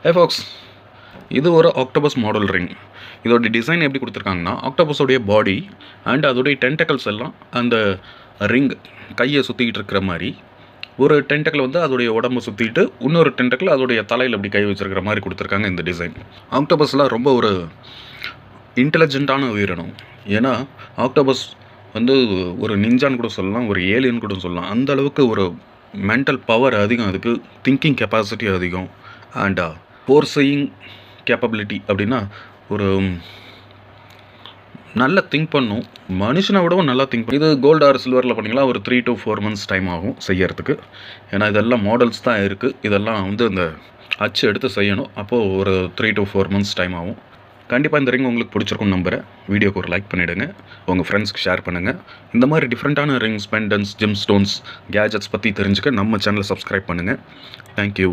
ஹே Fox, இது ஒரு octopus model ring. இதோட டிசைன் எப்படி கொடுத்துருக்காங்கன்னா, ஆக்டோபஸோடைய பாடி அண்ட் அதோடைய டென்டக்கல்ஸ் எல்லாம் அந்த ரிங் கையை சுற்றிக்கிட்டு இருக்கிற மாதிரி, ஒரு டென்டக்கிள் வந்து அதோடைய உடம்பை சுற்றிட்டு இன்னொரு டென்டக்கிள் அதோடைய தலையில் அப்படி கை வச்சுருக்கிற மாதிரி கொடுத்துருக்காங்க இந்த டிசைன். ஆக்டோபஸ்லாம் ரொம்ப ஒரு இன்டெலிஜென்ட்டான உயிரினம். ஏன்னா ஆக்டோபஸ் வந்து ஒரு நிஞ்சான்னு கூட சொல்லலாம், ஒரு ஏலியன் கூட சொல்லலாம். அந்த அளவுக்கு ஒரு மென்டல் பவர் அதிகம், அதுக்கு திங்கிங் கெப்பாசிட்டி அதிகம். அண்ட் ஃபோர்ஸையிங் கேப்பபிலிட்டி அப்படின்னா ஒரு நல்லா திங்க் பண்ணும், மனுஷனை விடவும் நல்லா திங்க் பண்ணும். இது கோல்டு ஆர் சில்வரில் பண்ணிங்களா ஒரு 3 to 4 months டைம் ஆகும் செய்யறதுக்கு. ஏன்னா இதெல்லாம் மாடல்ஸ் தான் இருக்குது, இதெல்லாம் வந்து இந்த அச்சு எடுத்து செய்யணும். அப்போது ஒரு 3 to 4 months டைம் ஆகும். கண்டிப்பாக இந்த ரிங் உங்களுக்கு பிடிச்சிருக்கும்னு நம்புகிறேன். வீடியோக்கு ஒரு லைக் பண்ணிவிடுங்க, உங்கள் ஃப்ரெண்ட்ஸ்க்கு ஷேர் பண்ணுங்கள். இந்த மாதிரி டிஃப்ரெண்ட்டான ரிங்ஸ், பெண்டன்ஸ், ஜெம் ஸ்டோன்ஸ், கேஜெட்ஸ் பற்றி தெரிஞ்சுக்க நம்ம சேனலை சப்ஸ்கிரைப் பண்ணுங்கள். தேங்க்யூ.